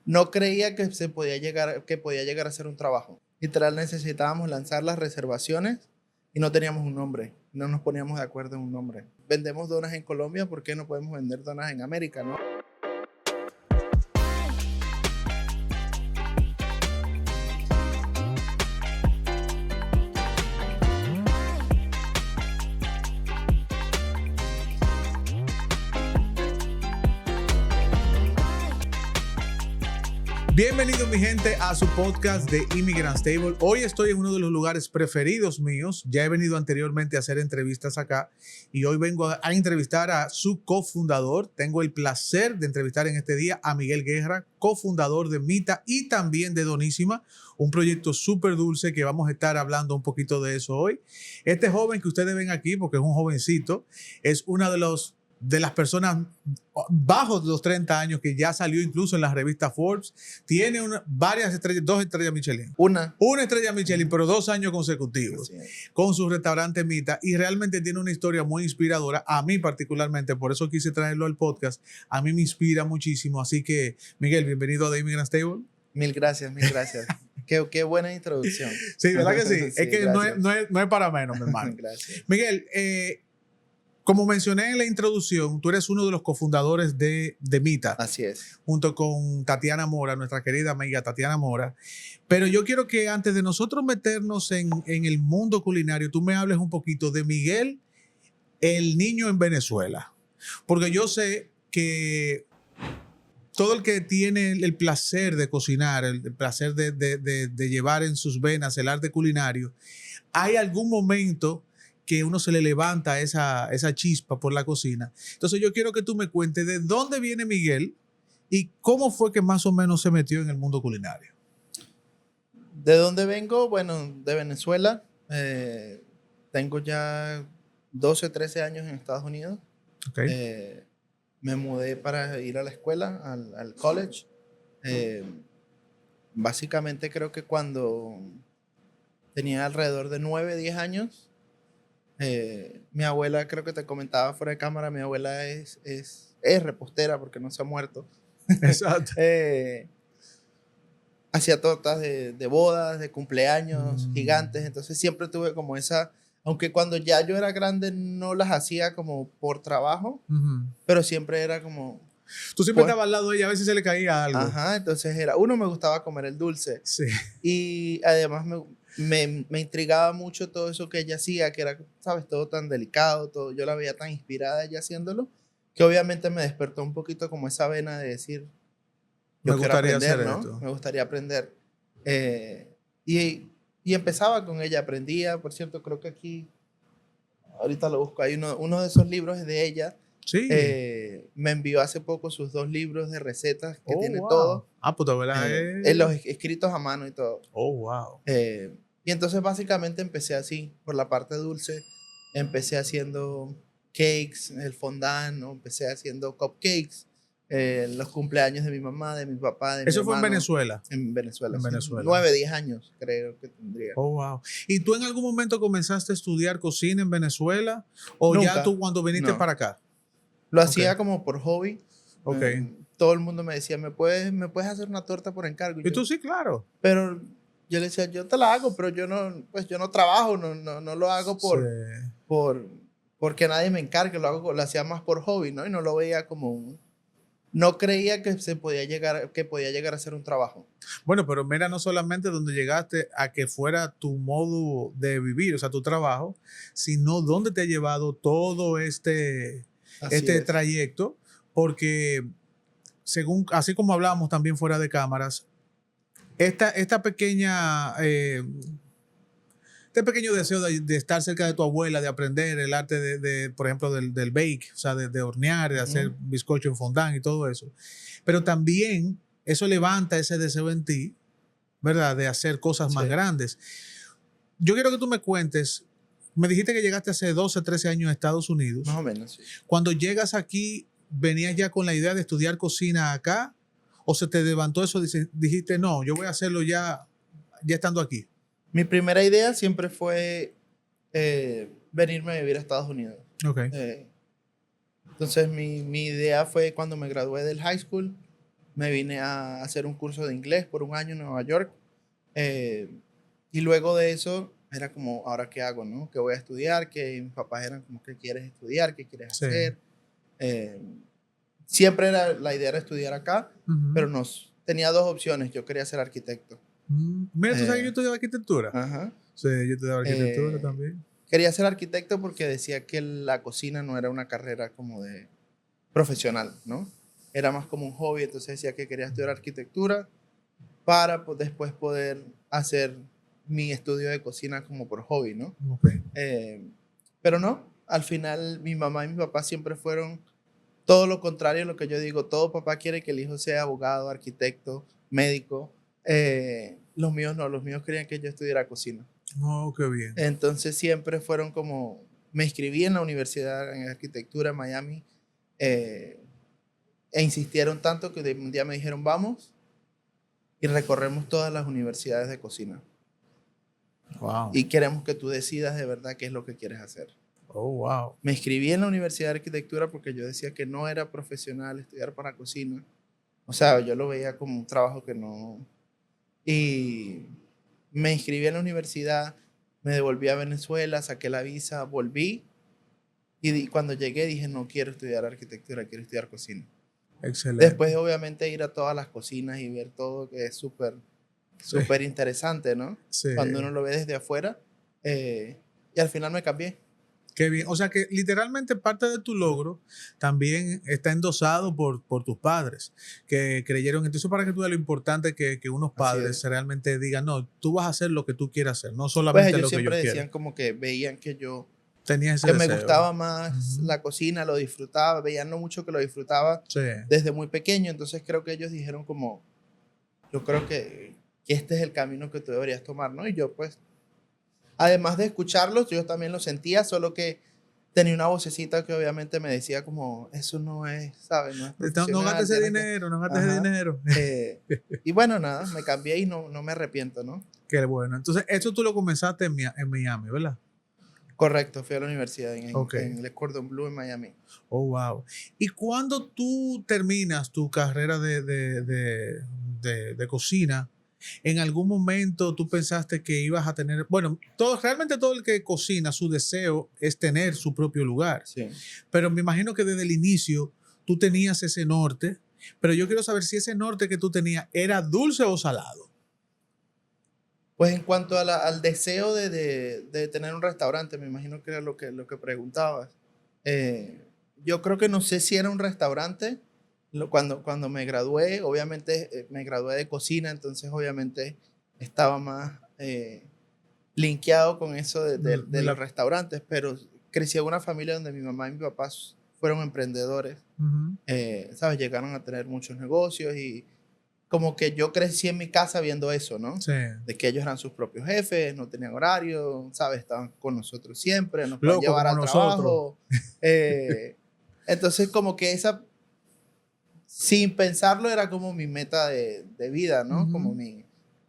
no creía que podía llegar a ser un trabajo. Literal necesitábamos lanzar las reservaciones y no teníamos un nombre, no nos poníamos de acuerdo en un nombre. Vendemos donas en Colombia, ¿por qué no podemos vender donas en América, no? Bienvenidos mi gente a su podcast de Immigrant Table. Hoy estoy en uno de los lugares preferidos míos. Ya he venido anteriormente a hacer entrevistas acá y hoy vengo a entrevistar a su cofundador. Tengo el placer de entrevistar en este día a Miguel Guerra, cofundador de Mita y también de Donísima, un proyecto súper dulce que vamos a estar hablando un poquito de eso hoy. Este joven que ustedes ven aquí, porque es un jovencito, es una de las personas bajo los 30 años que ya salió incluso en la revista Forbes. Tiene varias estrellas, 2 estrellas Michelin. Una estrella Michelin, pero 2 años consecutivos con su restaurante Mita, y realmente tiene una historia muy inspiradora. A mí particularmente, por eso quise traerlo al podcast. A mí me inspira muchísimo. Así que, Miguel, bienvenido a The Immigrant Table. Mil gracias. Qué buena introducción. Sí, ¿verdad que sí? Sí, es que no es para menos, mi hermano. Gracias. Miguel, como mencioné en la introducción, tú eres uno de los cofundadores de Mita. Así es. Junto con Tatiana Mora, nuestra querida amiga Tatiana Mora. Pero yo quiero que antes de nosotros meternos en el mundo culinario, tú me hables un poquito de Miguel, el niño en Venezuela. Porque yo sé que todo el que tiene el placer de cocinar, el placer de llevar en sus venas el arte culinario, hay algún momento que uno se le levanta esa chispa por la cocina. Entonces yo quiero que tú me cuentes de dónde viene Miguel y cómo fue que más o menos se metió en el mundo culinario. ¿De dónde vengo? Bueno, de Venezuela. Tengo ya 12, 13 años en Estados Unidos. Okay. Me mudé para ir a la escuela, al college. Básicamente creo que cuando tenía alrededor de 9, 10 años, mi abuela, creo que te comentaba fuera de cámara, mi abuela es repostera porque no se ha muerto. Exacto. Hacía tortas de bodas, de cumpleaños gigantes, entonces siempre tuve como esa, aunque cuando ya yo era grande no las hacía como por trabajo, pero siempre era como... Tú siempre estabas al lado de ella, a veces se le caía algo. Ajá, entonces me gustaba comer el dulce. Sí. Y además me intrigaba mucho todo eso que ella hacía, que era, ¿sabes? Todo tan delicado, todo. Yo la veía tan inspirada ella haciéndolo, que obviamente me despertó un poquito como esa vena de decir, yo me quiero gustaría aprender, hacer ¿no? esto. Me gustaría aprender. Y empezaba con ella, aprendía. Por cierto, creo que aquí, ahorita lo busco, hay uno de esos libros de ella. Sí. Me envió hace poco sus 2 libros de recetas que tiene wow. todo. Pues verdad Los escritos a mano y todo. Wow. Y entonces básicamente empecé así, por la parte dulce. Empecé haciendo cakes, el fondant, ¿no? Empecé haciendo cupcakes, los cumpleaños de mi mamá, de mi papá, de mi ¿Eso fue en hermano. Venezuela? En Venezuela. En Sí. Venezuela. 9, 10 años creo que tendría. Wow. ¿Y tú en algún momento comenzaste a estudiar cocina en Venezuela? ¿O Nunca. Ya tú cuando viniste para acá? Lo hacía como por hobby. Ok. Todo el mundo me decía, ¿me puedes hacer una torta por encargo? Y tú sí, claro. Pero yo le decía, yo te la hago, pero yo no trabajo, no lo hago porque nadie me encargue, lo hacía más por hobby, ¿no? Y no lo veía como no creía que podía llegar a ser un trabajo. Bueno, pero mira, no solamente donde llegaste a que fuera tu modo de vivir, o sea, tu trabajo, sino dónde te ha llevado todo este trayecto, porque así como hablábamos también fuera de cámaras, esta pequeña, este pequeño deseo de estar cerca de tu abuela, de aprender el arte por ejemplo, del bake, o sea, de hornear, de hacer bizcocho en fondant y todo eso. Pero también eso levanta ese deseo en ti, ¿verdad? De hacer cosas más grandes. Yo quiero que tú me cuentes, me dijiste que llegaste hace 12, 13 años a Estados Unidos. Más o menos, sí. Cuando llegas aquí, ¿venías ya con la idea de estudiar cocina acá? ¿O se te levantó eso? Dijiste, no, yo voy a hacerlo ya estando aquí. Mi primera idea siempre fue venirme a vivir a Estados Unidos. Okay. Entonces mi idea fue cuando me gradué del high school, me vine a hacer un curso de inglés por un año en Nueva York. Y luego de eso era como, ¿ahora qué hago, no? ¿Qué voy a estudiar? Que mis papás eran como, ¿qué quieres estudiar? ¿Qué quieres Sí. hacer? Eh, Siempre la idea era estudiar acá, pero tenía dos opciones. Yo quería ser arquitecto. Mira, tú sabes que yo Eh, estudiaba arquitectura. ajá. Sí, yo estudiaba arquitectura Eh, también. Quería ser arquitecto porque decía que la cocina no era una carrera como de profesional, ¿no? Era más como un hobby, entonces decía que quería estudiar arquitectura para después poder hacer mi estudio de cocina como por hobby, ¿no? Ok. Pero no, al final mi mamá y mi papá siempre fueron todo lo contrario a lo que yo digo. Todo papá quiere que el hijo sea abogado, arquitecto, médico. Los míos no, los míos querían que yo estudiara cocina. Oh, qué bien. Entonces siempre fueron como, me inscribí en la universidad en arquitectura en Miami e insistieron tanto que un día me dijeron, vamos y recorremos todas las universidades de cocina. Wow. Y queremos que tú decidas de verdad qué es lo que quieres hacer. Oh, wow. Me inscribí en la Universidad de Arquitectura porque yo decía que no era profesional estudiar para cocina. O sea, yo lo veía como un trabajo que no... Y me inscribí en la universidad, me devolví a Venezuela, saqué la visa, volví. Y cuando llegué dije, no quiero estudiar arquitectura, quiero estudiar cocina. Excelente. Después de obviamente ir a todas las cocinas y ver todo, que es súper súper interesante, ¿no? Sí. Cuando uno lo ve desde afuera. Y al final me cambié. Qué bien. O sea que literalmente parte de tu logro también está endosado por tus padres, que creyeron en ti. Eso para que tú veas lo importante que unos Así padres es. realmente digan, no, tú vas a hacer lo que tú quieras hacer, no Pues solamente ellos lo que yo siempre quiero. decían como que veían que yo, Tenías ese que me deseo. gustaba más Ujú. la cocina, lo disfrutaba, veían lo mucho que lo disfrutaba Sí. desde muy pequeño. Entonces creo que ellos dijeron como, yo creo que este es el camino que tú deberías tomar, ¿no? Y yo pues, además de escucharlos, yo también lo sentía, solo que tenía una vocecita que obviamente me decía como, eso no es, ¿sabes? No es No, no profesional. gastes ese Tienes que... dinero, no gastes ese Ajá. dinero. Y bueno, nada, me cambié y no me arrepiento, ¿no? Qué bueno. Entonces, esto tú lo comenzaste en Miami, ¿verdad? Correcto, fui a la universidad Ok. en Le Cordon Bleu en Miami. Oh, wow. ¿Y cuando tú terminas tu carrera de cocina, en algún momento tú pensaste que ibas a tener, bueno, realmente todo el que cocina, su deseo es tener su propio lugar, Sí. pero me imagino que desde el inicio tú tenías ese norte, pero yo quiero saber si ese norte que tú tenías era dulce o salado. Pues en cuanto a al deseo de tener un restaurante, me imagino que era lo que preguntabas. Yo creo que no sé si era un restaurante. Cuando me gradué, obviamente me gradué de cocina, entonces obviamente estaba más linkeado con eso de los restaurantes, pero crecí en una familia donde mi mamá y mi papá fueron emprendedores. Ujú. ¿Sabes? Llegaron a tener muchos negocios y como que yo crecí en mi casa viendo eso, ¿no? Sí. De que ellos eran sus propios jefes, no tenían horario, ¿sabes? Estaban con nosotros siempre, nos pueden Loco llevar como al nosotros. trabajo. Entonces, como que esa, sin pensarlo, era como mi meta de vida, ¿no? Ujú.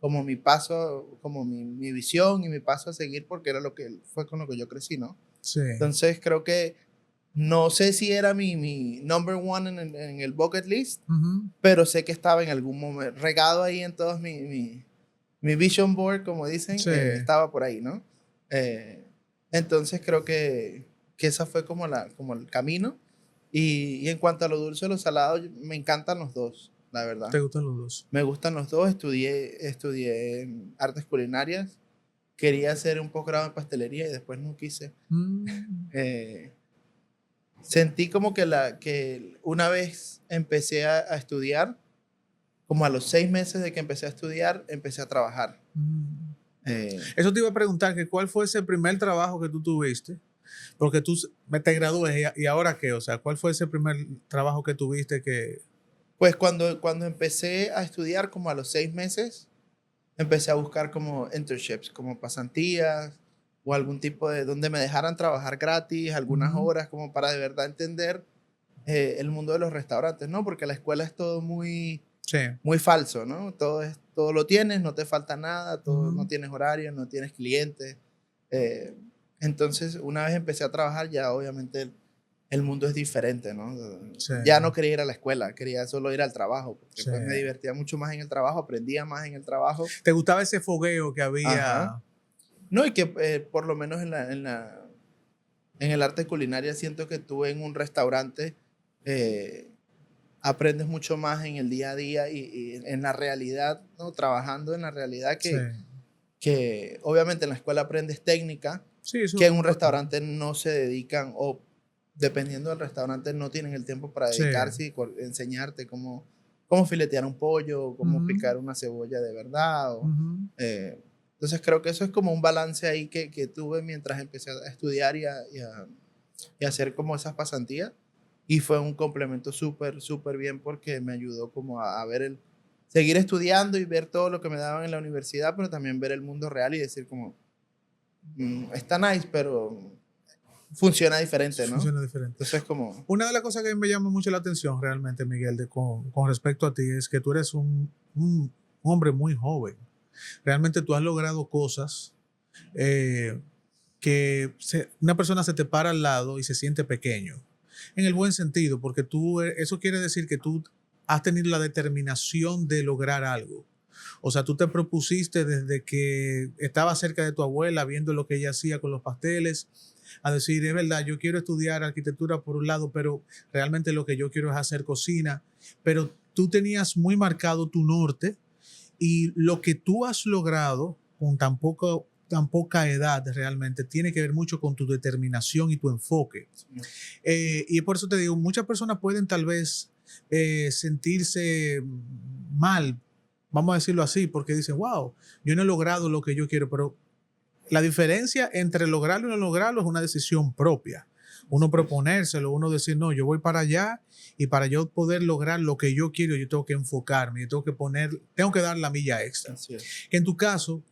Como mi paso, como mi visión y mi paso a seguir, porque era lo que fue con lo que yo crecí, ¿no? Sí. Entonces, creo que no sé si era mi number one en el bucket list, Ujú. pero sé que estaba en algún momento, regado ahí en todos mi vision board, como dicen, Sí. estaba por ahí, ¿no? Eh, entonces creo que esa fue como el camino. Y en cuanto a lo dulce y lo salado, me encantan los dos, la verdad. ¿Te gustan los dos? Me gustan los dos. Estudié en artes culinarias. Quería hacer un posgrado en pastelería y después no quise. Mm. Eh, Sentí como que una vez empecé a estudiar, como a los 6 meses de que empecé a estudiar, empecé a trabajar. Mm. Eh, Eso te iba a preguntar, que ¿cuál fue ese primer trabajo que tú tuviste? Porque tú te gradúes y ahora qué, o sea, ¿cuál fue ese primer trabajo que tuviste que... pues cuando empecé a estudiar, como a los 6 meses, empecé a buscar como internships, como pasantías o algún tipo de donde me dejaran trabajar gratis, algunas Ujú. horas, como para de verdad entender el mundo de los restaurantes, ¿no? Porque la escuela es todo muy, Sí. muy falso, ¿no? Todo lo tienes, no te falta nada, todo, no Ujú. tienes horario, no tienes clientes. Eh, entonces, una vez empecé a trabajar, ya obviamente el mundo es diferente, ¿no? Sí. Ya no quería ir a la escuela, quería solo ir al trabajo, porque Sí. pues me divertía mucho más en el trabajo, aprendía más en el trabajo. ¿Te gustaba ese fogueo que Ajá. había? No, y que por lo menos en el arte culinaria siento que tú en un restaurante eh, aprendes mucho más en el día a día y en la realidad, ¿no? Trabajando en la realidad Sí. que obviamente en la escuela aprendes técnica, Sí, eso que es en un importante. restaurante no se dedican o dependiendo del restaurante no tienen el tiempo para Sí. dedicarse y enseñarte cómo filetear un pollo, cómo Ujú, picar una cebolla de verdad. ujú. Entonces creo que eso es como un balance ahí que tuve mientras empecé a estudiar y a hacer como esas pasantías. Y fue un complemento súper, súper bien porque me ayudó como a ver seguir estudiando y ver todo lo que me daban en la universidad, pero también ver el mundo real y decir como, está nice, pero funciona diferente, ¿no? Funciona diferente. Entonces como, Una de las cosas que me llama mucho la atención realmente, Miguel, con respecto a ti, es que tú eres un hombre muy joven. Realmente tú has logrado cosas eh, una persona se te para al lado y se siente pequeño. En el buen sentido, porque eso quiere decir que tú has tenido la determinación de lograr algo. O sea, tú te propusiste desde que estabas cerca de tu abuela, viendo lo que ella hacía con los pasteles, a decir, es verdad, yo quiero estudiar arquitectura por un lado, pero realmente lo que yo quiero es hacer cocina. Pero tú tenías muy marcado tu norte y lo que tú has logrado con tan poca edad realmente tiene que ver mucho con tu determinación y tu enfoque. Y por eso te digo, muchas personas pueden tal vez sentirse mal, vamos a decirlo así, porque dicen, wow, yo no he logrado lo que yo quiero, pero la diferencia entre lograrlo y no lograrlo es una decisión propia. Uno proponérselo, uno decir, no, yo voy para allá y para yo poder lograr lo que yo quiero, yo tengo que enfocarme, yo tengo que dar la milla extra. así es. Que en tu caso,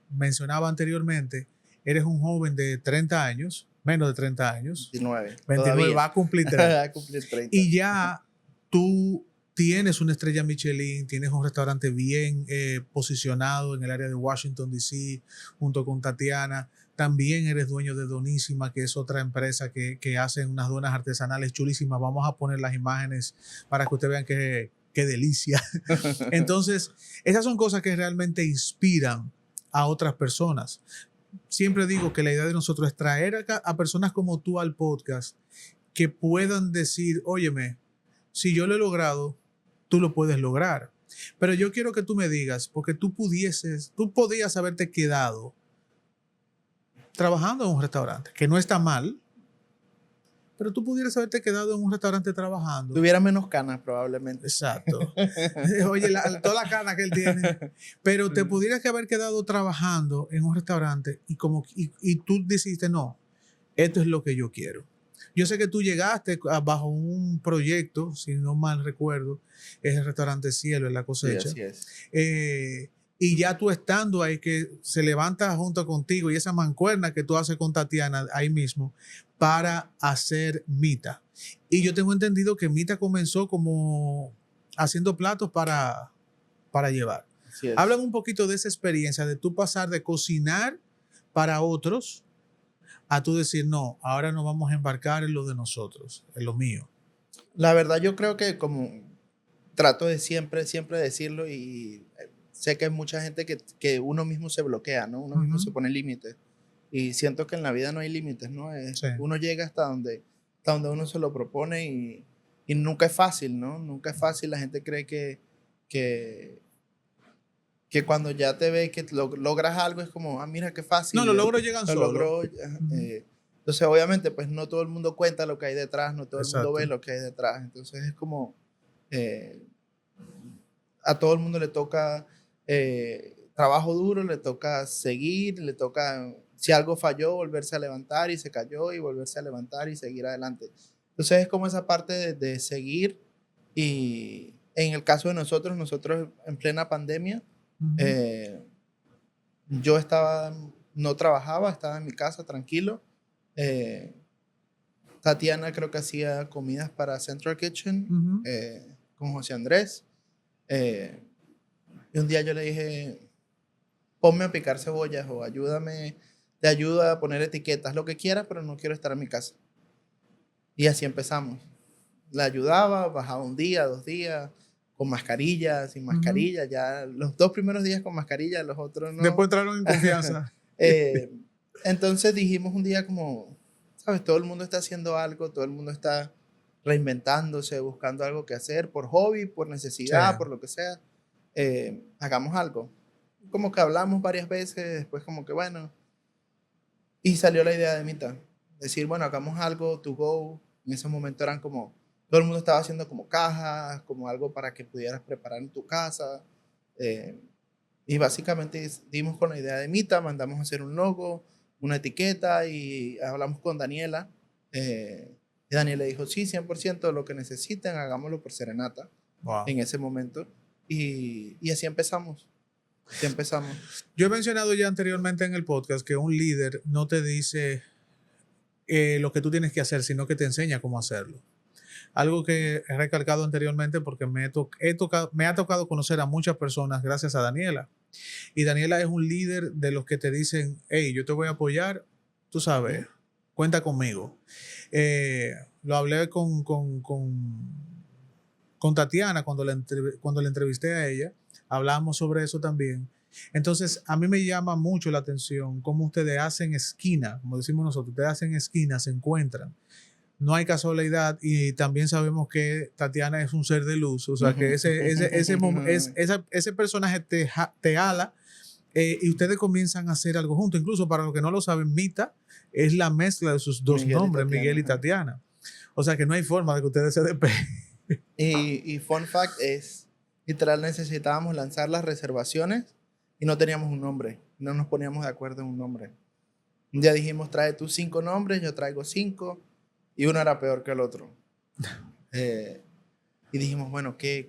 mencionaba anteriormente, eres un joven de 30 años, menos de 30 años, 29, 29 todavía. va a cumplir Va 30. a cumplir 30. Y ya tú tienes una estrella Michelin, tienes un restaurante bien posicionado en el área de Washington, D.C., junto con Tatiana. También eres dueño de Donísima, que es otra empresa que hacen unas donas artesanales chulísimas. Vamos a poner las imágenes para que ustedes vean qué delicia. Entonces, esas son cosas que realmente inspiran a otras personas. Siempre digo que la idea de nosotros es traer a personas como tú al podcast que puedan decir, óyeme, si yo lo he logrado, tú lo puedes lograr. Pero yo quiero que tú me digas, porque tú podías haberte quedado trabajando en un restaurante, que no está mal, pero tú pudieras haberte quedado en un restaurante trabajando. Tuviera menos canas probablemente. Exacto. Oye, toda la cara que él tiene. Pero te pudieras que haber quedado trabajando en un restaurante y tú dijiste, no, esto es lo que yo quiero. Yo sé que tú llegaste bajo un proyecto, si no mal recuerdo, es el restaurante Cielo en La Sí, Cosecha. así es. Y ya tú estando ahí, que se levanta junto contigo y esa mancuerna que tú haces con Tatiana ahí mismo para hacer Mita. Y yo tengo entendido que Mita comenzó como haciendo platos para llevar. Así es. Hablan un poquito de esa experiencia, de tú pasar de cocinar para otros a tú decir, no, ahora nos vamos a embarcar en lo de nosotros, en lo mío. La verdad yo creo que como trato de siempre, siempre decirlo y sé que hay mucha gente que uno mismo se bloquea, ¿no? Uno mismo se Ujú. pone límites. Y siento que en la vida no hay límites, ¿no? Sí. Uno llega hasta donde uno se lo propone y nunca es fácil, ¿no? Nunca es fácil. La gente cree que, que cuando ya te ve que logras algo es como, ah, mira qué No, fácil. los logros llegan Lo solos. logró. Entonces, obviamente, pues no todo el mundo cuenta lo que hay detrás, no todo el mundo ve Exacto. lo que hay detrás. Entonces, es como, eh, a todo el mundo le toca trabajo duro, le toca seguir, le toca, si algo falló, volverse a levantar y se cayó y volverse a levantar y seguir adelante. Entonces, es como esa parte de seguir y en el caso de nosotros en plena pandemia, Ujú. eh, yo no trabajaba, estaba en mi casa tranquilo. Eh, Tatiana creo que hacía comidas para Central Kitchen Ujú. con José Andrés. Eh, y un día yo le dije, ponme a picar cebollas o ayúdame, te ayudo a poner etiquetas, lo que quieras, pero no quiero estar en mi casa. Y así empezamos. La ayudaba, bajaba un día, 2 días, con mascarilla, sin mascarilla. Ya los 2 primeros días con mascarilla, los otros Después no. entraron en confianza. Eh, entonces dijimos un día como, ¿sabes? Todo el mundo está haciendo algo, todo el mundo está reinventándose, buscando algo que hacer, por hobby, por Sí. necesidad, por lo que sea. Hagamos algo. Como que hablamos varias veces, después como que bueno, y salió la idea de Mita. Decir, bueno, hagamos algo to go. En ese momento eran como, todo el mundo estaba haciendo como cajas, como algo para que pudieras preparar en tu casa. Eh, y básicamente dimos con la idea de Mita, mandamos a hacer un logo, una etiqueta y hablamos con Daniela. Y Daniela dijo, sí, 100% lo que necesiten, hagámoslo por Serenata Wow. en ese momento. Y así empezamos. Así empezamos. Yo he mencionado ya anteriormente en el podcast que un líder no te dice lo que tú tienes que hacer, sino que te enseña cómo hacerlo. Algo que he recalcado anteriormente porque me ha tocado conocer a muchas personas gracias a Daniela. Y Daniela es un líder de los que te dicen, hey, yo te voy a apoyar, tú sabes, cuenta conmigo. Lo hablé con Tatiana cuando la entrevisté a ella, hablamos sobre eso también. Entonces, a mí me llama mucho la atención cómo ustedes hacen esquina, como decimos nosotros, ustedes hacen esquina, se encuentran. No hay casualidad y también sabemos que Tatiana es un ser de luz, o sea que ese personaje te ala y ustedes comienzan a hacer algo juntos. Incluso para los que no lo saben, Mita es la mezcla de sus dos nombres, Miguel y Tatiana. O sea que no hay forma de que ustedes se despeguen. Y fun fact es, literal necesitábamos lanzar las reservaciones y no teníamos un nombre, no nos poníamos de acuerdo en un nombre. Un día dijimos, trae tus 5 nombres, yo traigo 5 y uno era peor que el otro. Y dijimos, bueno, ¿qué?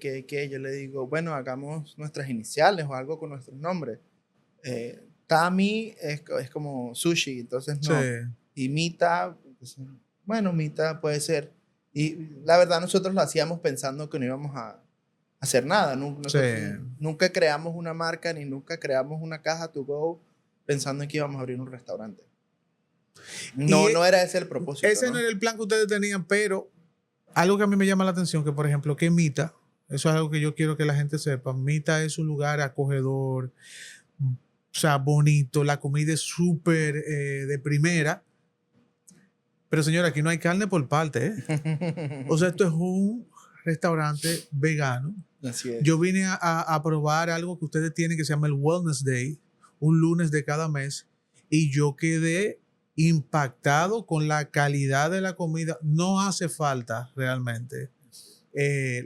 Yo le digo, bueno, hagamos nuestras iniciales o algo con nuestros nombres. Tami es como sushi, entonces no. Sí. Y Mita, pues, bueno, Mita puede ser. Y la verdad nosotros lo hacíamos pensando que no íbamos a hacer nada. Nunca creamos una marca ni nunca creamos una caja to go pensando en que íbamos a abrir un restaurante. No era ese el propósito. Ese no era el plan que ustedes tenían, pero algo que a mí me llama la atención, que por ejemplo, que Mita, eso es algo que yo quiero que la gente sepa, Mita es un lugar acogedor, o sea, bonito, la comida es súper de primera, pero señora, aquí no hay carne por parte, ¿eh? O sea, esto es un restaurante vegano. Así es. Yo vine a probar algo que ustedes tienen que se llama el Wellness Day, un lunes de cada mes, y yo quedé impactado con la calidad de la comida. No hace falta realmente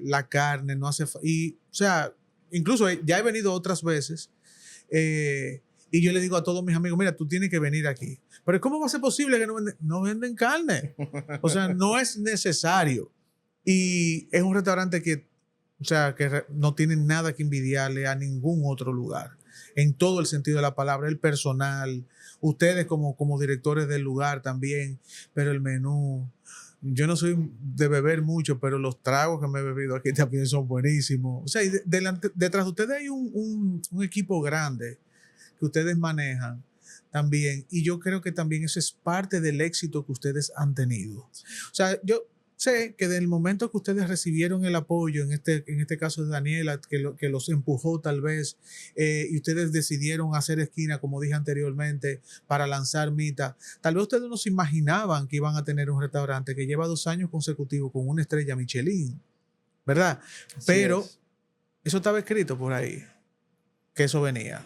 la carne, no hace falta. Y, o sea, incluso ya he venido otras veces y yo le digo a todos mis amigos, mira, tú tienes que venir aquí. Pero ¿cómo va a ser posible que no venden carne? O sea, no es necesario. Y es un restaurante que, o sea, que no tiene nada que envidiarle a ningún otro lugar. En todo el sentido de la palabra, el personal, ustedes como directores del lugar también, pero el menú. Yo no soy de beber mucho, pero los tragos que me he bebido aquí también son buenísimos. O sea, detrás de ustedes hay un equipo grande que ustedes manejan también. Y yo creo que también eso es parte del éxito que ustedes han tenido. O sea, yo sé que del momento que ustedes recibieron el apoyo, en este caso de Daniela, que los empujó tal vez, y ustedes decidieron hacer esquina, como dije anteriormente, para lanzar Mita, tal vez ustedes no se imaginaban que iban a tener un restaurante que lleva 2 años consecutivos con una estrella Michelin, ¿verdad? Pero eso estaba escrito por ahí, que eso venía.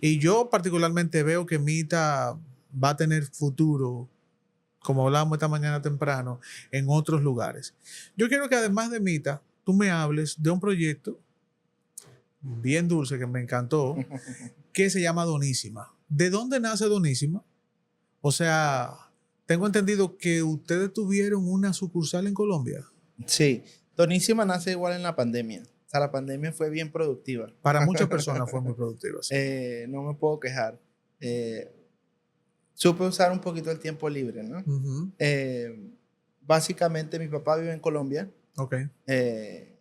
Y yo particularmente veo que Mita va a tener futuro, como hablábamos esta mañana temprano, en otros lugares. Yo quiero que además de Mita, tú me hables de un proyecto bien dulce que me encantó, que se llama Donísima. ¿De dónde nace Donísima? O sea, tengo entendido que ustedes tuvieron una sucursal en Colombia. Sí, Donísima nace igual en la pandemia. O sea, la pandemia fue bien productiva. Para muchas personas fue muy productiva. Sí. No me puedo quejar. Supe usar un poquito el tiempo libre, ¿no? Básicamente mi papá vive en Colombia. Okay.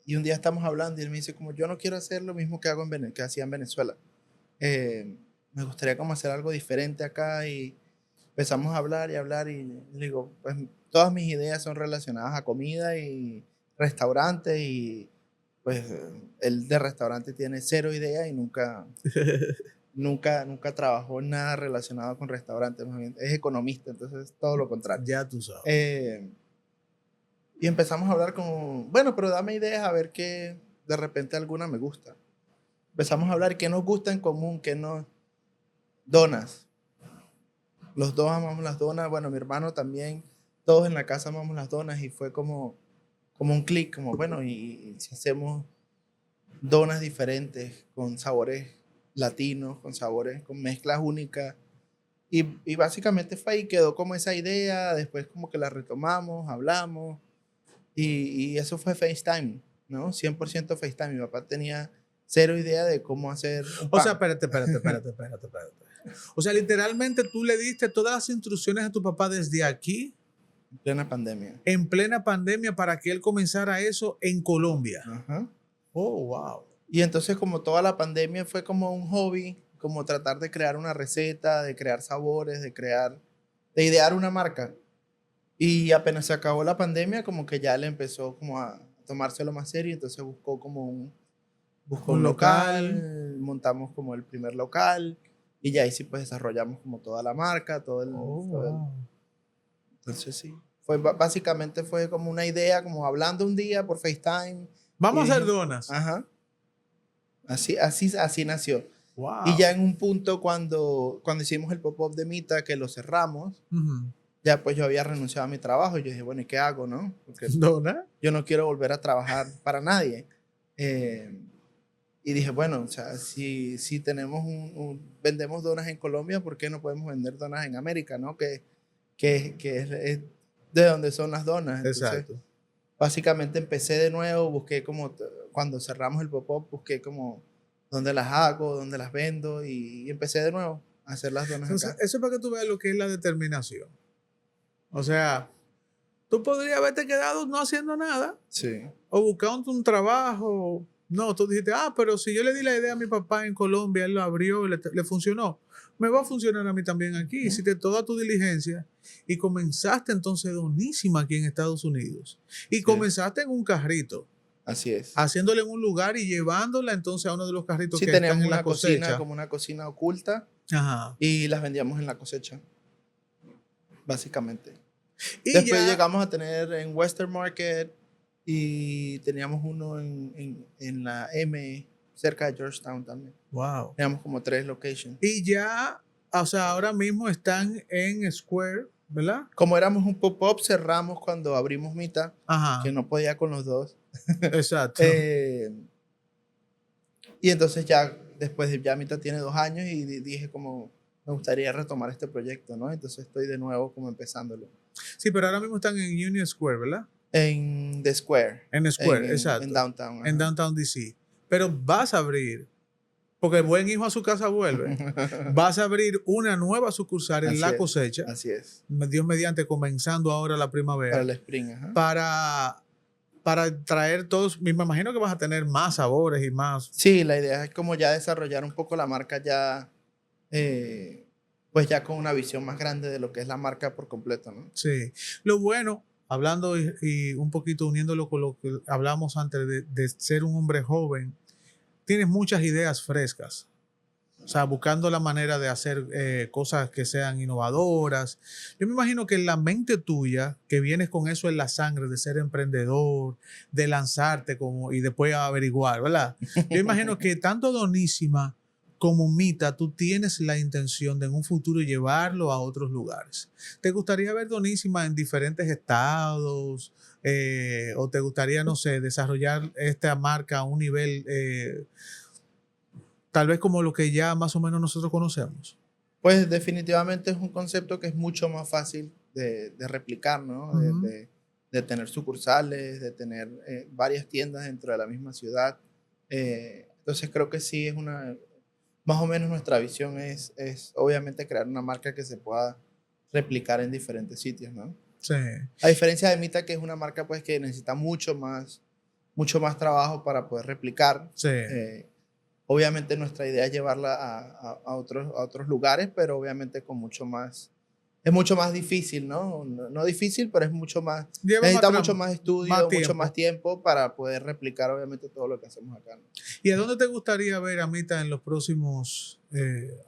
Y un día estamos hablando y él me dice como yo no quiero hacer lo mismo que hacía en Venezuela. Me gustaría como hacer algo diferente acá y empezamos a hablar y le digo, pues todas mis ideas son relacionadas a comida y restaurantes y pues él de restaurante tiene cero idea y nunca trabajó en nada relacionado con restaurantes, más bien, es economista, entonces todo lo contrario. Ya tú sabes. Y empezamos a hablar como, bueno, pero dame ideas a ver qué de repente alguna me gusta. Empezamos a hablar qué nos gusta en común, qué no. Donas. Los dos amamos las donas. Bueno, mi hermano también. Todos en la casa amamos las donas y fue como un clic, como bueno, y si hacemos donas diferentes con sabores latinos, con sabores, con mezclas únicas. Y básicamente fue ahí, quedó como esa idea, después como que la retomamos, hablamos, y eso fue FaceTime, ¿no? 100% FaceTime. Mi papá tenía cero idea de cómo hacer un O sea, pan. espérate. O sea, literalmente tú le diste todas las instrucciones a tu papá desde aquí, En plena pandemia. en plena pandemia, para que él comenzara eso en Colombia. Ajá. Oh, wow. Y entonces como toda la pandemia fue como un hobby, como tratar de crear una receta, de crear sabores, de idear una marca. Y apenas se acabó la pandemia, como que ya le empezó como a tomárselo más serio, entonces buscó Un un local. local, montamos como el primer local y ya ahí sí pues desarrollamos como toda la marca, Oh, todo el- wow. entonces sí. Básicamente fue como una idea, como hablando un día por FaceTime. Y Vamos a hacer dije, donas. ajá, así nació. Y Wow. ya en un punto cuando hicimos el pop-up de Mita, que lo cerramos, Ujú. ya pues yo había renunciado a mi trabajo y yo dije, bueno, ¿y qué hago, no? Porque ¿Dona? yo no quiero volver a trabajar para nadie. Y dije, bueno, o sea, si tenemos vendemos donas en Colombia, ¿por qué no podemos vender donas en América, no? Que es de donde son las donas. Entonces, Exacto. básicamente empecé de nuevo, busqué cuando cerramos el pop-up, busqué como dónde las hago, dónde las vendo y empecé de nuevo a hacer las donas Entonces, acá. eso es para que tú veas lo que es la determinación. O sea, tú podrías haberte quedado no haciendo nada Sí, o buscando un trabajo. No, tú dijiste, pero si yo le di la idea a mi papá en Colombia, él lo abrió, le funcionó, me va a funcionar a mí también aquí. Hiciste toda tu diligencia y comenzaste entonces donísima aquí en Estados Unidos. Y sí, comenzaste en un carrito, así es. haciéndole en un lugar y llevándola entonces a uno de los carritos Sí, que están teníamos en la una cocina, cosecha. como una cocina oculta Ajá. y las vendíamos en la cosecha, básicamente. Y Después ya, llegamos a tener en Western Market y teníamos uno en la M, cerca de Georgetown también. wow. Teníamos como 3 locations. Y ya, o sea, ahora mismo están en Square, ¿verdad? Como éramos un pop-up, cerramos cuando abrimos Mita, que Ajá, no podía con los dos. exacto. Eh, y entonces ya, después de ya Mita tiene 2 años y dije como, me gustaría retomar este proyecto, ¿no? Entonces estoy de nuevo como empezándolo. Sí, pero ahora mismo están en Union Square, ¿verdad? En The Square. En Square, En exacto. Downtown. En Ajá. Downtown DC. Pero vas a abrir, porque el buen hijo a su casa vuelve, vas a abrir una nueva sucursal en Así La es, Cosecha, así es. Dios mediante, comenzando ahora la Para primavera, el Spring, ajá. para traer todos, me imagino que vas a tener más sabores y más. Sí, la idea es como ya desarrollar un poco la marca ya, pues ya con una visión más grande de lo que es la marca por completo, ¿no? Sí. Lo bueno, hablando y un poquito uniéndolo con lo que hablamos antes de ser un hombre joven, tienes muchas ideas frescas. O sea, buscando la manera de hacer cosas que sean innovadoras. Yo me imagino que en la mente tuya, que vienes con eso en la sangre, de ser emprendedor, de lanzarte y después averiguar, ¿verdad? Yo imagino que tanto Donísima como Mita, tú tienes la intención de en un futuro llevarlo a otros lugares. ¿Te gustaría ver Donísima en diferentes estados? ¿O te gustaría, no sé, desarrollar esta marca a un nivel tal vez como lo que ya más o menos nosotros conocemos? Pues definitivamente es un concepto que es mucho más fácil de replicar, ¿no? Ujú. De tener sucursales, de tener varias tiendas dentro de la misma ciudad. Entonces creo que sí es más o menos nuestra visión es obviamente crear una marca que se pueda replicar en diferentes sitios, ¿no? Sí, A diferencia de Mita, que es una marca pues que necesita mucho más trabajo para poder replicar. sí. Obviamente nuestra idea es llevarla a otros lugares, pero obviamente con mucho más es mucho más difícil, ¿no? No difícil, pero es mucho más, Lleva necesita más, mucho más estudio, más mucho tiempo. más tiempo para poder replicar obviamente todo lo que hacemos acá, ¿no? ¿Y a dónde te gustaría ver a Mita en los próximos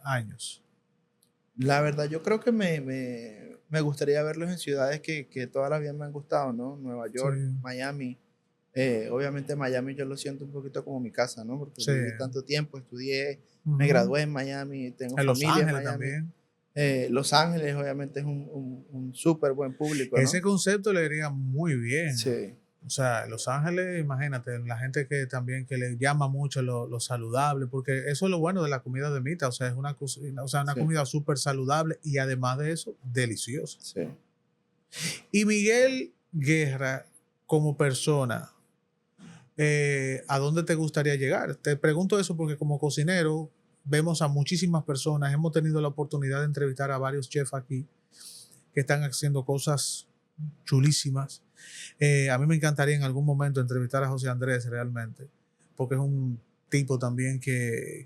años? La verdad, yo creo que me gustaría verlos en ciudades que toda la vida me han gustado, ¿no? Nueva Sí, York, Miami. Obviamente Miami yo lo siento un poquito como mi casa, ¿no? Porque sí. viví tanto tiempo, estudié, me Ujú. gradué en Miami, tengo En Los familia en Ángeles Miami. también. Los Ángeles obviamente es un súper buen público, Ese ¿no? concepto le iría muy bien. Sí, O sea, Los Ángeles, imagínate, la gente que también que le llama mucho lo saludable, porque eso es lo bueno de la comida de Mita, o sea, es una sí, comida súper saludable y además de eso, deliciosa. sí. Y Miguel Guerra, como persona, ¿a dónde te gustaría llegar? Te pregunto eso porque como cocinero vemos a muchísimas personas, hemos tenido la oportunidad de entrevistar a varios chefs aquí que están haciendo cosas chulísimas. A mí me encantaría en algún momento entrevistar a José Andrés realmente, porque es un tipo también que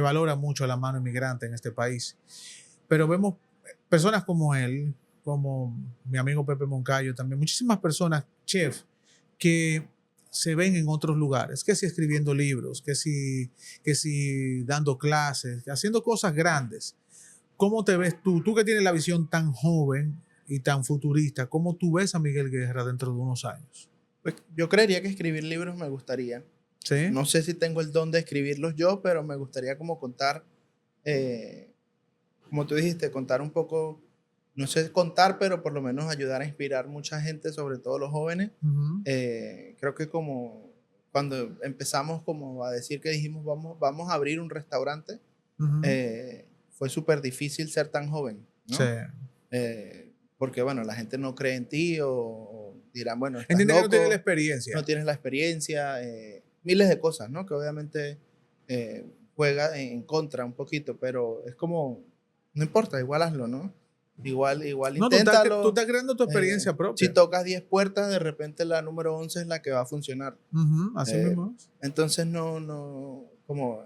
valora mucho la mano inmigrante en este país. Pero vemos personas como él, como mi amigo Pepe Moncayo, también muchísimas personas, chef, que se ven en otros lugares, que si escribiendo libros, que si dando clases, haciendo cosas grandes. ¿Cómo te ves tú? Tú que tienes la visión tan joven y tan futurista, ¿cómo tú ves a Miguel Guerra dentro de unos años? Pues yo creería que escribir libros me gustaría. ¿Sí? No sé si tengo el don de escribirlos yo, pero me gustaría como contar, eh, como tú dijiste, contar un poco, no sé contar, pero por lo menos ayudar a inspirar mucha gente, sobre todo los jóvenes. Ujú, Creo que como cuando empezamos como a decir que dijimos vamos a abrir un restaurante, ujú. fue súper difícil ser tan joven, Sí. ¿no? Porque bueno, la gente no cree en ti o dirán, bueno, estás Entiende que no tiene la loco, no experiencia. tienes la experiencia, miles de cosas, ¿no? Que obviamente juega en contra un poquito, pero es como, no importa, igual hazlo, ¿no? Igual No, tú inténtalo. estás creando tu experiencia Si propia. tocas 10 puertas, de repente la número 11 es la que va a funcionar. Ujú, así Eh, mismo es. entonces como,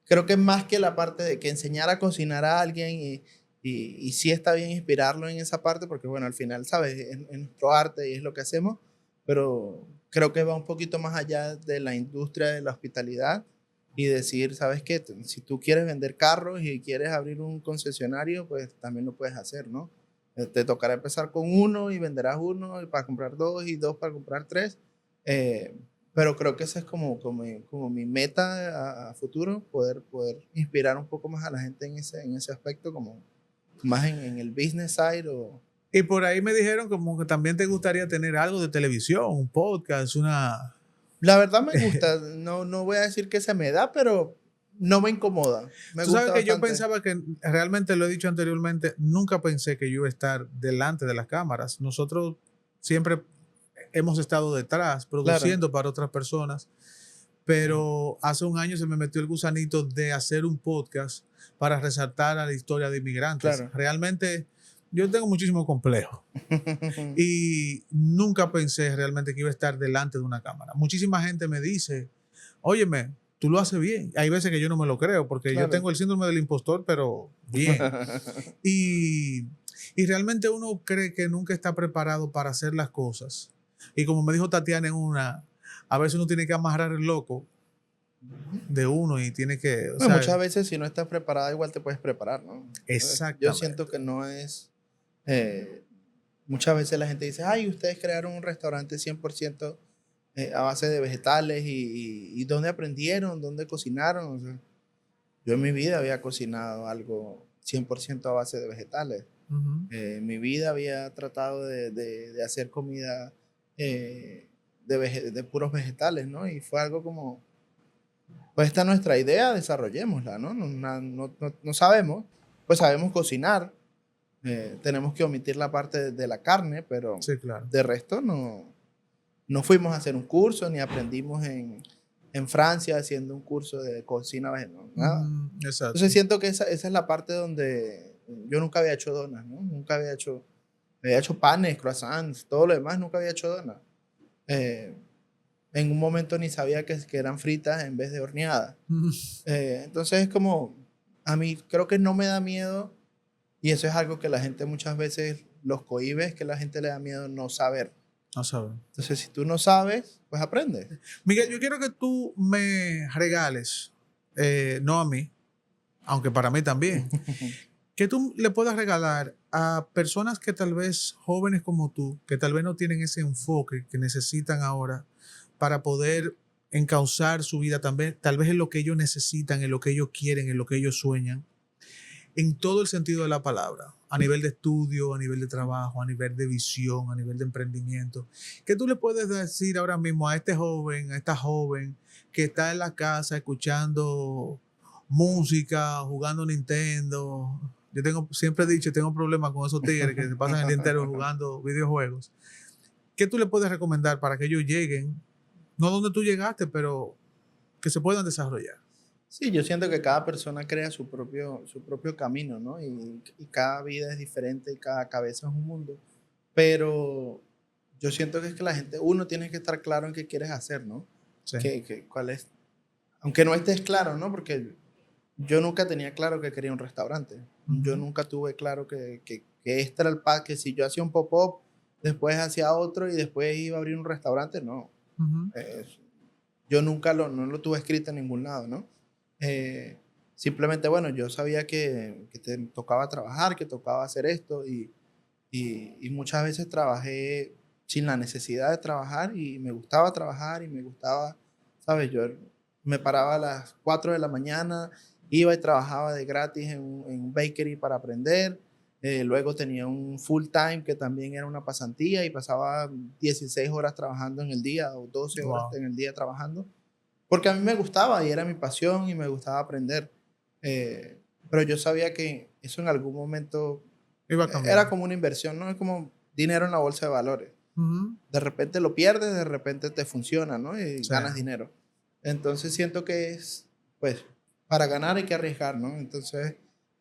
creo que más que la parte de que enseñar a cocinar a alguien y sí está bien inspirarlo en esa parte, porque bueno, al final, ¿sabes? Es nuestro arte y es lo que hacemos, pero creo que va un poquito más allá de la industria de la hospitalidad y decir, ¿sabes qué? Si tú quieres vender carros y quieres abrir un concesionario, pues también lo puedes hacer, ¿no? Te tocará empezar con uno y venderás uno y para comprar dos y dos para comprar tres. Eh, pero creo que esa es como mi meta a futuro, poder inspirar un poco más a la gente en ese aspecto, como más en el business side. Y por ahí me dijeron como que también te gustaría tener algo de televisión, un podcast, una... La verdad me gusta, no voy a decir que se me da, pero no me incomoda, me Tú sabes gusta que yo bastante. pensaba que, realmente lo he dicho anteriormente, nunca pensé que yo iba a estar delante de las cámaras. Nosotros siempre hemos estado detrás, Claro, produciendo para otras personas, pero hace un año se me metió el gusanito de hacer un podcast para resaltar a la historia de inmigrantes. claro. Realmente yo tengo muchísimo complejo y nunca pensé realmente que iba a estar delante de una cámara. Muchísima gente me dice, óyeme, tú lo haces bien. Hay veces que yo no me lo creo porque yo Claro. tengo el síndrome del impostor, pero bien. Y, y realmente uno cree que nunca está preparado para hacer las cosas. Y como me dijo Tatiana en una, a veces uno tiene que amarrar el loco de uno y tiene que, o Bueno, sea, muchas veces si no estás preparada, igual te puedes preparar, ¿no? Yo siento exactamente. que no es... eh, muchas veces la gente dice, ay, ustedes crearon un restaurante 100% a base de vegetales y ¿dónde aprendieron? ¿Dónde cocinaron? O sea, yo en mi vida había cocinado algo 100% a base de vegetales. Ujú. En mi vida había tratado de hacer comida de puros vegetales, ¿no? Y fue algo como, pues esta es nuestra idea, desarrollémosla, ¿no? No sabemos, pues sabemos cocinar, tenemos que omitir la parte de la carne, pero Sí, claro. de resto no fuimos a hacer un curso, ni aprendimos en Francia haciendo un curso de cocina vegetal, nada. Ujú, Entonces exacto. siento que esa es la parte donde yo nunca había hecho donas, ¿no? Nunca había hecho panes, croissants, todo lo demás, nunca había hecho donas. Eh, en un momento ni sabía que eran fritas en vez de horneadas. Ujú. Entonces es como, a mí creo que no me da miedo Y eso es algo que la gente muchas veces los cohíbe, es que la gente le da miedo no saber. No sabes. Entonces, si tú no sabes, pues aprende. Miguel, yo quiero que tú me regales, no a mí, aunque para mí también, que tú le puedas regalar a personas que tal vez, jóvenes como tú, que tal vez no tienen ese enfoque que necesitan ahora para poder encauzar su vida también, tal vez en lo que ellos necesitan, en lo que ellos quieren, en lo que ellos sueñan, en todo el sentido de la palabra, a nivel de estudio, a nivel de trabajo, a nivel de visión, a nivel de emprendimiento. ¿Qué tú le puedes decir ahora mismo a este joven, a esta joven que está en la casa escuchando música, jugando Nintendo? Yo siempre he dicho, tengo problemas con esos tigres que se pasan el día entero jugando videojuegos. ¿Qué tú le puedes recomendar para que ellos lleguen, no donde tú llegaste, pero que se puedan desarrollar? Sí, yo siento que cada persona crea su propio camino, ¿no? Y cada vida es diferente y cada cabeza es un mundo. Pero yo siento que es que la gente, uno tiene que estar claro en qué quieres hacer, ¿no? Sí. Cuál es, aunque no estés claro, ¿no? Porque yo nunca tenía claro que quería un restaurante. Yo nunca tuve claro que este era el path, que si yo hacía un pop-up, después hacía otro y después iba a abrir un restaurante, no. Eh, yo nunca no lo tuve escrito en ningún lado, ¿no? Simplemente, bueno, yo sabía que te tocaba trabajar, que tocaba hacer esto y muchas veces trabajé sin la necesidad de trabajar y me gustaba trabajar y me gustaba, ¿sabes? Yo me paraba a las 4 de la mañana, iba y trabajaba de gratis en un bakery para aprender. Luego tenía un full time que también era una pasantía y pasaba 16 horas trabajando en el día o 12 horas Wow. en el día trabajando. Porque a mí me gustaba y era mi pasión y me gustaba aprender. Eh, pero yo sabía que eso en algún momento Iba a cambiar. era como una inversión, ¿no? Es como dinero en la bolsa de valores. Ujú. De repente lo pierdes, de repente te funciona, ¿no? Y Sí. ganas dinero. Entonces siento que es, pues, para ganar hay que arriesgar, ¿no? Entonces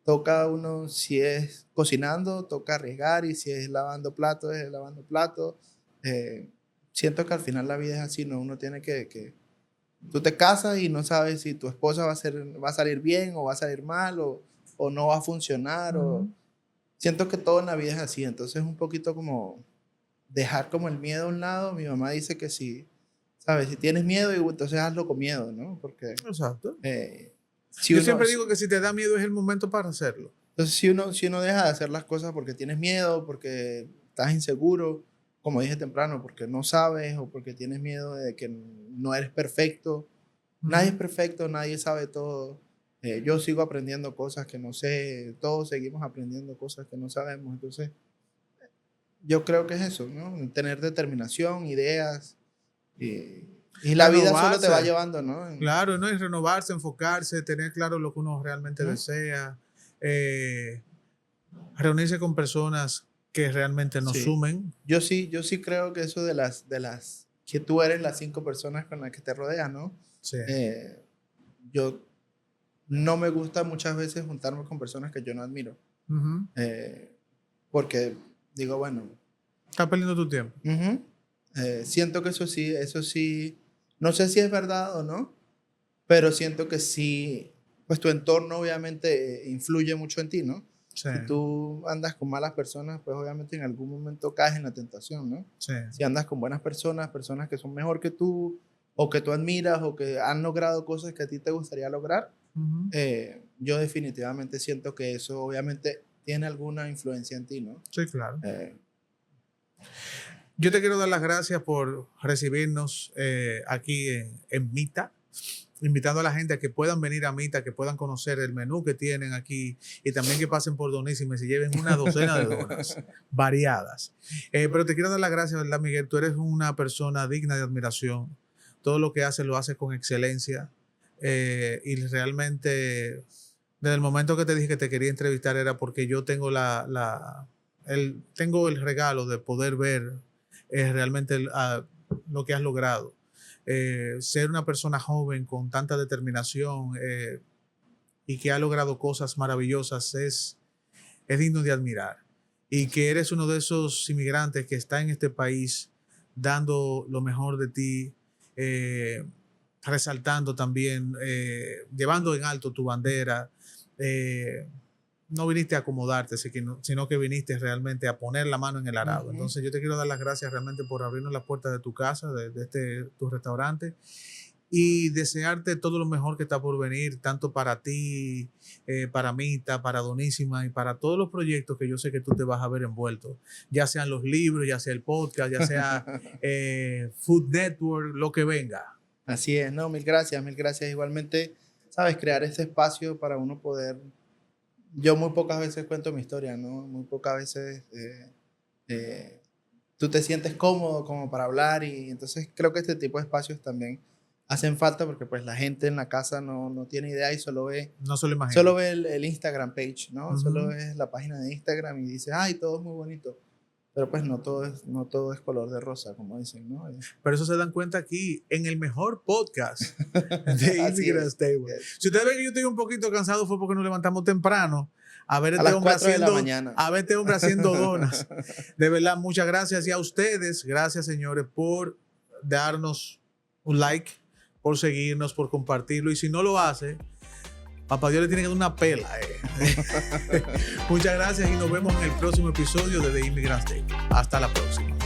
toca uno, si es cocinando, toca arriesgar y si es lavando platos, es lavando platos. Eh, Siento que al final la vida es así, ¿no? Uno tiene que tú te casas y no sabes si tu esposa va a salir bien o va a salir mal o no va a funcionar. Ujú. Siento que todo en la vida es así. Entonces es un poquito como dejar como el miedo a un lado. Mi mamá dice que si, ¿sabes? Si tienes miedo, entonces hazlo con miedo, ¿no? Porque Exacto. si Yo uno, siempre digo que si te da miedo es el momento para hacerlo. entonces si uno deja de hacer las cosas porque tienes miedo, porque estás inseguro, como dije temprano, porque no sabes o porque tienes miedo de que no eres perfecto. Nadie es Ujú. perfecto, nadie sabe todo. Yo sigo aprendiendo cosas que no sé, todos seguimos aprendiendo cosas que no sabemos. Entonces, yo creo que es eso, ¿no? Tener determinación, ideas y la vida solo te va Renovarse. llevando, ¿no? Claro, ¿no? Y renovarse, enfocarse, tener claro lo que uno realmente Ujú. desea, eh, reunirse con personas que realmente nos Sí. sumen. Yo sí creo que eso que tú eres las 5 personas con las que te rodeas, ¿no? Sí. Eh, yo no me gusta muchas veces juntarme con personas que yo no admiro. Ujú. eh, Porque digo, bueno, Estás perdiendo tu tiempo. ujú, siento que eso sí, no sé si es verdad o no, pero siento que sí, pues tu entorno obviamente influye mucho en ti, ¿no? Sí, Si tú andas con malas personas, pues obviamente en algún momento caes en la tentación, ¿no? sí. Si andas con buenas personas, personas que son mejor que tú, o que tú admiras, o que han logrado cosas que a ti te gustaría lograr, Ujú. yo definitivamente siento que eso obviamente tiene alguna influencia en ti, ¿no? Sí, claro. Eh, Yo te quiero dar las gracias por recibirnos aquí en Mita, invitando a la gente a que puedan venir a Mita, que puedan conocer el menú que tienen aquí y también que pasen por Donísima y se lleven una docena de donas variadas. Pero te quiero dar las gracias, ¿verdad, Miguel? Tú eres una persona digna de admiración. Todo lo que haces lo haces con excelencia y realmente desde el momento que te dije que te quería entrevistar era porque yo tengo tengo el regalo de poder ver realmente lo que has logrado. Ser una persona joven con tanta determinación y que ha logrado cosas maravillosas es digno de admirar. Y que eres uno de esos inmigrantes que está en este país dando lo mejor de ti, eh, resaltando también, llevando en alto tu bandera, eh, no viniste a acomodarte, sino que viniste realmente a poner la mano en el arado. Ujú. Entonces yo te quiero dar las gracias realmente por abrirnos las puertas de tu casa, de tu restaurante, y desearte todo lo mejor que está por venir, tanto para ti, para Mita, para Donísima y para todos los proyectos que yo sé que tú te vas a ver envuelto, ya sean los libros, ya sea el podcast, ya sea Food Network, lo que venga. Así es, no, mil gracias, mil gracias. Igualmente, sabes, crear ese espacio para uno poder. Yo muy pocas veces cuento mi historia, ¿no? Muy pocas veces tú te sientes cómodo como para hablar y entonces creo que este tipo de espacios también hacen falta porque pues la gente en la casa no tiene idea y solo ve, No se lo imagino. el Instagram page, ¿no? Solo ves la página de Instagram y dice, ay, todo es muy bonito. Pero pues no todo es color de rosa, como dicen, ¿no? Pero eso se dan cuenta aquí en el mejor podcast de Así Immigrant es. Stable. Si ustedes ven que yo estoy un poquito cansado fue porque nos levantamos temprano a ver A las 4 de la mañana. a ver este hombre haciendo donas. De verdad, muchas gracias. Y a ustedes, gracias señores por darnos un like, por seguirnos, por compartirlo. Y si no lo hace, papá Dios le tiene que dar una pela. Muchas gracias y nos vemos en el próximo episodio de The Immigrant Stable. Hasta la próxima.